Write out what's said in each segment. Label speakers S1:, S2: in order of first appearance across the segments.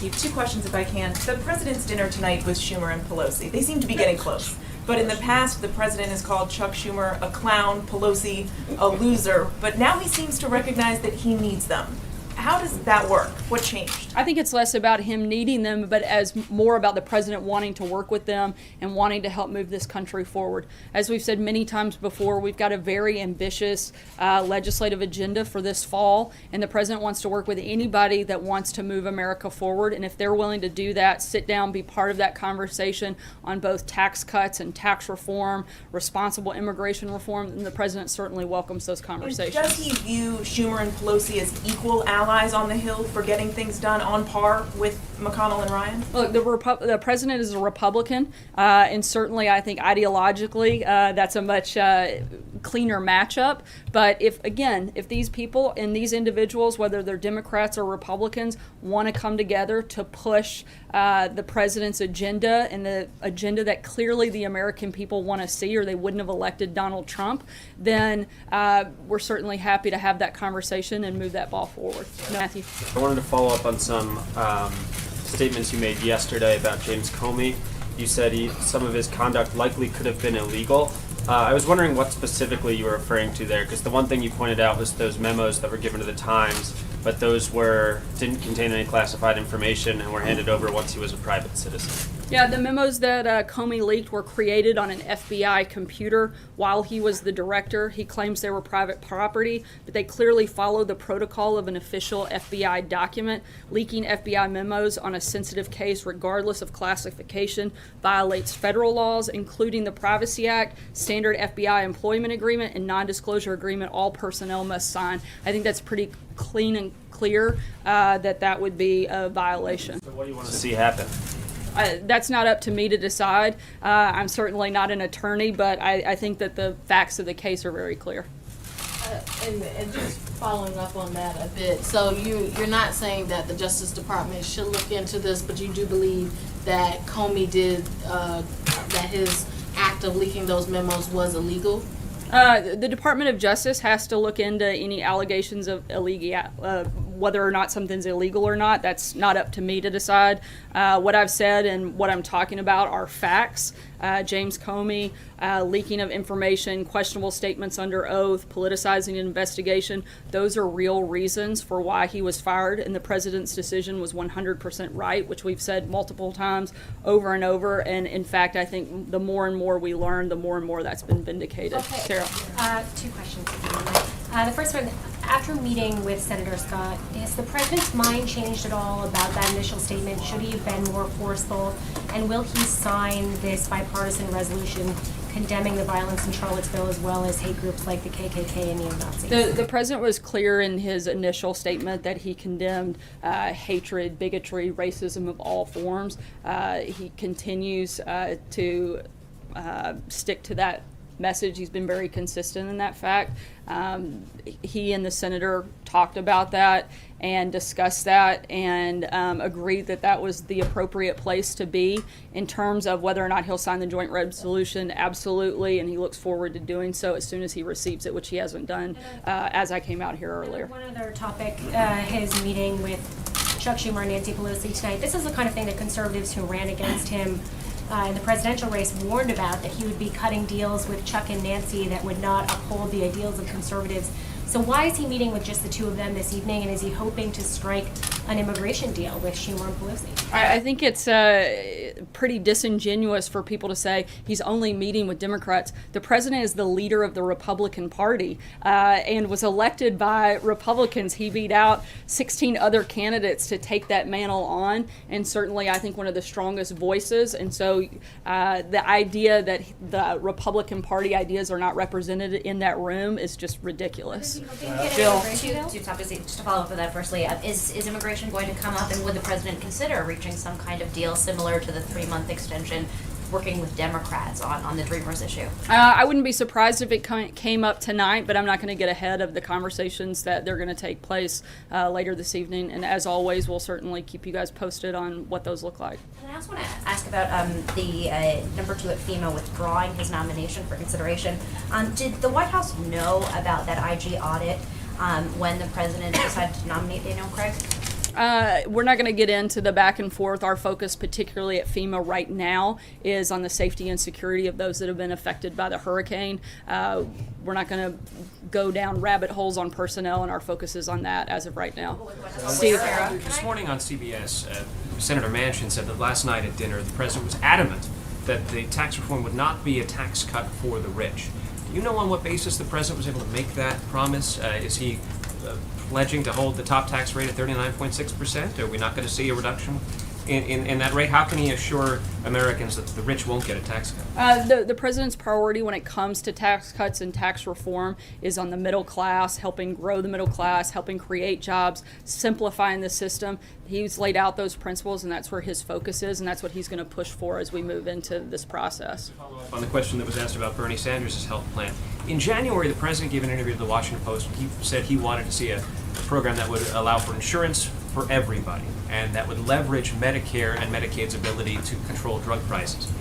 S1: you. Two questions if I can. The president's dinner tonight was Schumer and Pelosi. They seem to be getting close. But in the past, the president has called Chuck Schumer a clown, Pelosi a loser. But now he seems to recognize that he needs them. How does that work? What changed?
S2: I think it's less about him needing them, but as more about the president wanting to work with them and wanting to help move this country forward. As we've said many times before, we've got a very ambitious legislative agenda for this fall, and the president wants to work with anybody that wants to move America forward. And if they're willing to do that, sit down, be part of that conversation on both tax cuts and tax reform, responsible immigration reform, then the president certainly welcomes those conversations.
S1: And does he view Schumer and Pelosi as equal allies on the Hill for getting things done on par with McConnell and Ryan?
S2: Look, the president is a Republican, and certainly I think ideologically that's a much cleaner matchup. But if these people and these individuals, whether they're Democrats or Republicans, want to come together to push the president's agenda and the agenda that clearly the American people want to see, or they wouldn't have elected Donald Trump, then we're certainly happy to have that conversation and move that ball forward. Matthew.
S3: I wanted to follow up on some statements you made yesterday about James Comey. You said some of his conduct likely could have been illegal. I was wondering what specifically you were referring to there, because the one thing you pointed out was those memos that were given to the Times, but those didn't contain any classified information and were handed over once he was a private citizen.
S2: Yeah, the memos that Comey leaked were created on an FBI computer while he was the director. He claims they were private property, but they clearly follow the protocol of an official FBI document. Leaking FBI memos on a sensitive case, regardless of classification, violates federal laws, including the Privacy Act, standard FBI employment agreement, and non-disclosure agreement all personnel must sign. I think that's pretty clean and clear that would be a violation.
S3: So what do you want to see happen?
S2: That's not up to me to decide. I'm certainly not an attorney, but I think that the facts of the case are very clear.
S4: And just following up on that a bit, so you're not saying that the Justice Department should look into this, but you do believe that Comey did, that his act of leaking those memos was illegal?
S2: The Department of Justice has to look into any allegations of whether or not something's illegal or not. That's not up to me to decide. What I've said and what I'm talking about are facts. James Comey, leaking of information, questionable statements under oath, politicizing an investigation, those are real reasons for why he was fired, and the president's decision was 100% right, which we've said multiple times over and over, and in fact, I think the more and more we learn, the more and more that's been vindicated.
S5: Okay.
S2: Sarah.
S5: Two questions. The first one, after meeting with Senator Scott, has the president's mind changed at all about that initial statement? Should he have been more forceful? And will he sign this bipartisan resolution condemning the violence in Charlottesville as well as hate groups like the KKK and neo-Nazis?
S2: The president was clear in his initial statement that he condemned hatred, bigotry, racism of all forms. He continues to stick to that message. He's been very consistent in that fact. He and the senator talked about that and discussed that and agreed that that was the appropriate place to be. In terms of whether or not he'll sign the joint resolution, absolutely, and he looks forward to doing so as soon as he receives it, which he hasn't done as I came out here earlier.
S5: One other topic, his meeting with Chuck Schumer and Nancy Pelosi tonight. This is the kind of thing that conservatives who ran against him in the presidential race warned about, that he would be cutting deals with Chuck and Nancy that would not uphold the ideals of conservatives. So why is he meeting with just the two of them this evening, and is he hoping to strike an immigration deal with Schumer and Pelosi?
S2: I think it's pretty disingenuous for people to say he's only meeting with Democrats. The president is the leader of the Republican Party and was elected by Republicans. He beat out 16 other candidates to take that mantle on, and certainly I think one of the strongest voices. And so the idea that the Republican Party ideas are not represented in that room is just ridiculous.
S5: Jill.
S6: Two topics, just to follow up with that firstly, is immigration going to come up, and would the president consider reaching some kind of deal similar to the 3-month extension, working with Democrats on the Dreamers issue?
S2: I wouldn't be surprised if it came up tonight, but I'm not going to get ahead of the conversations that they're going to take place later this evening. And as always, we'll certainly keep you guys posted on what those look like.
S6: And I also want to ask about the number 2 at FEMA withdrawing his nomination for consideration. Did the White House know about that IG audit when the president decided to nominate Daniel Craig?
S2: We're not going to get into the back and forth. Our focus, particularly at FEMA right now, is on the safety and security of those that have been affected by the hurricane. We're not going to go down rabbit holes on personnel, and our focus is on that as of right now. Steve.
S7: This morning on CBS, Senator Manchin said that last night at dinner, the president was adamant that the tax reform would not be a tax cut for the rich. Do you know on what basis the president was able to make that promise? Is he pledging to hold the top tax rate at 39.6%? Are we not going to see a reduction in that rate? How can he assure Americans that the rich won't get a tax cut?
S2: The president's priority when it comes to tax cuts and tax reform is on the middle class, helping grow the middle class, helping create jobs, simplifying the system. He's laid out those principles, and that's where his focus is, and that's what he's going to push for as we move into this process.
S7: Follow up on the question that was asked about Bernie Sanders' health plan. In January, the president gave an interview to the Washington Post. He said he wanted to see a program that would allow for insurance for everybody and that would leverage Medicare and Medicaid's ability to control drug prices.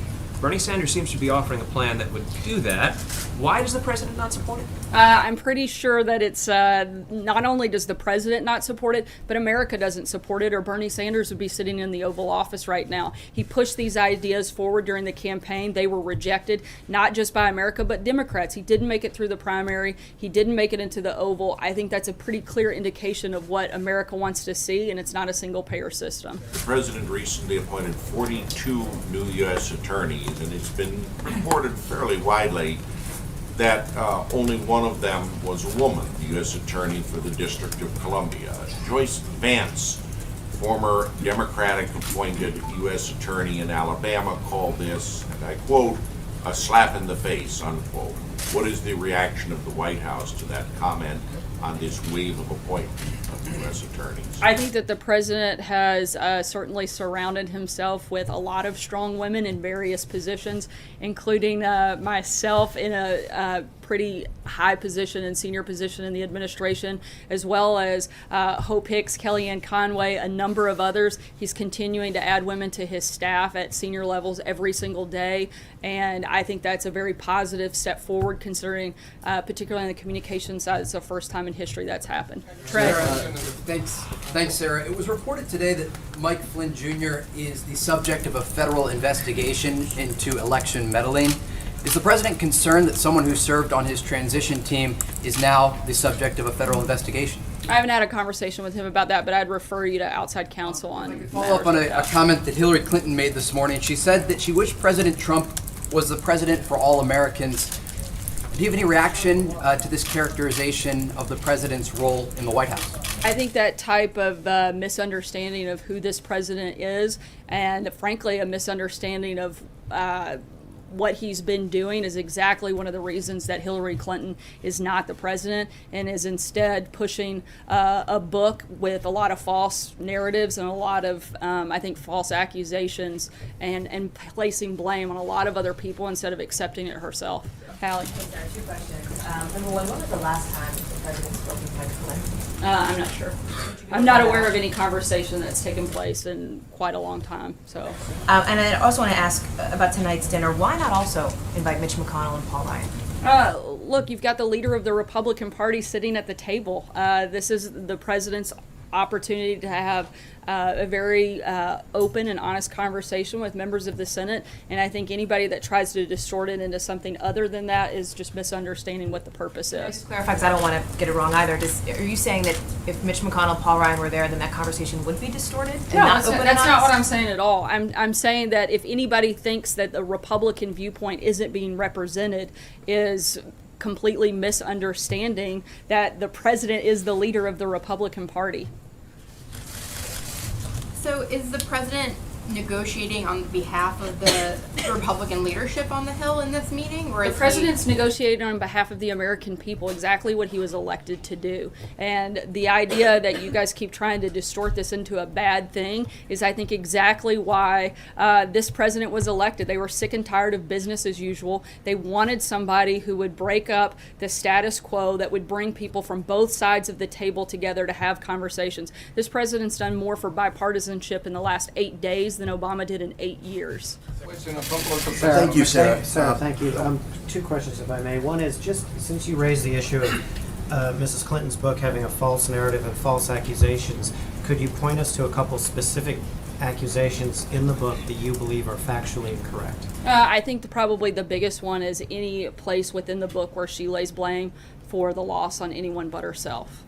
S7: Bernie Sanders seems to be offering a plan that would do that. Why does the president not support it?
S2: I'm pretty sure that it's not only does the president not support it, but America doesn't support it, or Bernie Sanders would be sitting in the Oval Office right now. He pushed these ideas forward during the campaign. They were rejected, not just by America, but Democrats. He didn't make it through the primary. He didn't make it into the Oval. I think that's a pretty clear indication of what America wants to see, and it's not a single-payer system.
S8: The president recently appointed 42 new U.S. attorneys, and it's been reported fairly widely that only one of them was a woman, the U.S. Attorney for the District of Columbia. Joyce Vance, former Democratic-appointed U.S. Attorney in Alabama, called this, and I quote, a slap in the face, unquote. What is the reaction of the White House to that comment on this wave of appointment of U.S. attorneys?
S2: I think that the president has certainly surrounded himself with a lot of strong women in various positions, including myself in a pretty high position and senior position in the administration, as well as Hope Hicks, Kellyanne Conway, a number of others. He's continuing to add women to his staff at senior levels every single day, and I think that's a very positive step forward, considering particularly on the communication side, it's the first time in history that's happened. Trey.
S9: Thanks, Sarah. It was reported today that Mike Flynn Jr. is the subject of a federal investigation into election meddling. Is the president concerned that someone who served on his transition team is now the subject of a federal investigation?
S2: I haven't had a conversation with him about that, but I'd refer you to outside counsel on
S9: Follow up on a comment that Hillary Clinton made this morning. She said that she wished President Trump was the president for all Americans. Do you have any reaction to this characterization of the president's role in the White House?
S2: I think that type of misunderstanding of who this president is, and frankly, a misunderstanding of what he's been doing, is exactly one of the reasons that Hillary Clinton is not the president and is instead pushing a book with a lot of false narratives and a lot of, I think, false accusations and placing blame on a lot of other people instead of accepting it herself. Hallie?
S10: There are two questions. Number one, when was the last time the president spoke with Mike Flynn?
S2: I'm not sure. I'm not aware of any conversation that's taken place in quite a long time. So.
S10: And I also want to ask about tonight's dinner. Why not also invite Mitch McConnell and Paul Ryan?
S2: Look, you've got the leader of the Republican Party sitting at the table. This is the president's opportunity to have a very open and honest conversation with members of the Senate, and I think anybody that tries to distort it into something other than that is just misunderstanding what the purpose is.
S10: Just clarify, because I don't want to get it wrong either. Are you saying that if Mitch McConnell and Paul Ryan were there, then that conversation would be distorted? And
S2: No,
S10: not
S2: that's not what I'm saying at all. I'm saying that if anybody thinks that the Republican viewpoint isn't being represented, is completely misunderstanding that the president is the leader of the Republican Party.
S11: So is the president negotiating on behalf of the Republican leadership on the Hill in this meeting? Or
S2: The
S11: is
S2: president's negotiating on behalf of the American people, exactly what he was elected to do. And the idea that you guys keep trying to distort this into a bad thing is, I think, exactly why this president was elected. They were sick and tired of business as usual. They wanted somebody who would break up the status quo, that would bring people from both sides of the table together to have conversations. This president's done more for bipartisanship in the last 8 days than Obama did in 8 years.
S12: Thank you, Sarah. Sarah, thank you. Two questions, if I may. One is, just since you raised the issue of Mrs. Clinton's book having a false narrative and false accusations, could you point us to a couple specific accusations in the book that you believe are factually incorrect?
S2: I think probably the biggest one is any place within the book where she lays blame for the loss on anyone but herself.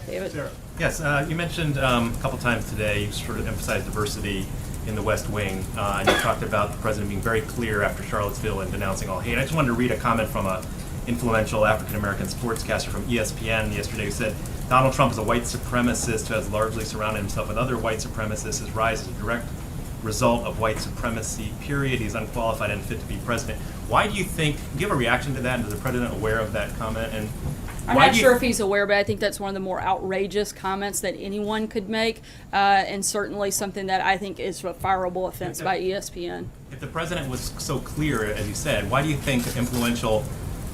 S2: David?
S13: Sarah. Yes, you mentioned a couple times today, you sort of emphasized diversity in the West Wing, and you talked about the president being very clear after Charlottesville and denouncing all hate. I just wanted to read a comment from an influential African-American sportscaster from ESPN yesterday who said, Donald Trump is a white supremacist who has largely surrounded himself with other white supremacists. His rise is a direct result of white supremacy, period. He's unqualified and fit to be president. Why do you think, do you have a reaction to that? And is the president aware of that comment? And
S2: I'm not sure if he's aware, but I think that's one of the more outrageous comments that anyone could make, and certainly something that I think is a fireable offense by ESPN.
S13: If the president was so clear, as you said, why do you think influential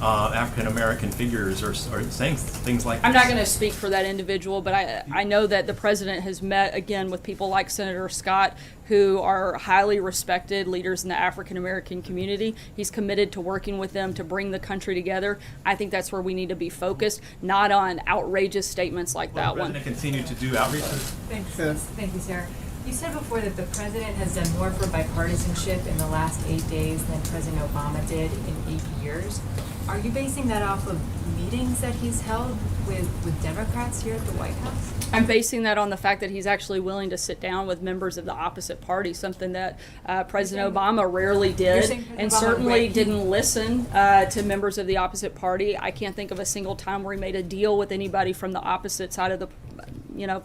S13: African-American figures are saying things like this?
S2: I'm not going to speak for that individual, but I know that the president has met, again, with people like Senator Scott, who are highly respected leaders in the African-American community. He's committed to working with them to bring the country together. I think that's where we need to be focused, not on outrageous statements like that one.
S13: Will the president continue to do outreach?
S10: Thank you, Sarah. You said before that the president has done more for bipartisanship in the last 8 days than President Obama did in 8 years. Are you basing that off of meetings that he's held with Democrats here at the White House?
S2: I'm basing that on the fact that he's actually willing to sit down with members of the opposite party, something that President Obama rarely did, and certainly didn't listen to members of the opposite party. I can't think of a single time where he made a deal with anybody from the opposite side of the,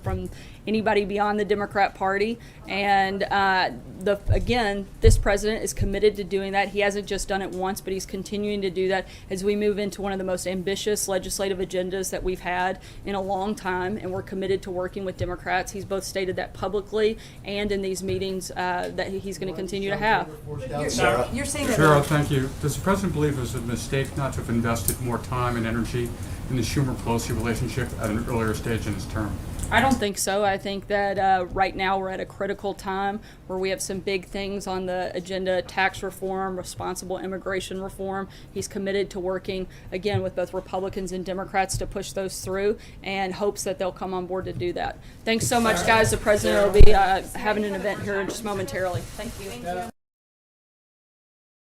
S2: from anybody beyond the Democrat Party. And again, this president is committed to doing that. He hasn't just done it once, but he's continuing to do that as we move into one of the most ambitious legislative agendas that we've had in a long time, and we're committed to working with Democrats. He's both stated that publicly and in these meetings that he's going to continue to have.
S10: You're saying that...
S14: Cheryl, thank you. Does the president believe it was a mistake not to have invested more time and energy in the Schumer-Pelosi relationship at an earlier stage in his term?
S2: I don't think so. I think that right now we're at a critical time where we have some big things on the agenda: tax reform, responsible immigration reform. He's committed to working, again, with both Republicans and Democrats to push those through, and hopes that they'll come on board to do that. Thanks so much, guys. The president will be having an event here just momentarily. Thank you.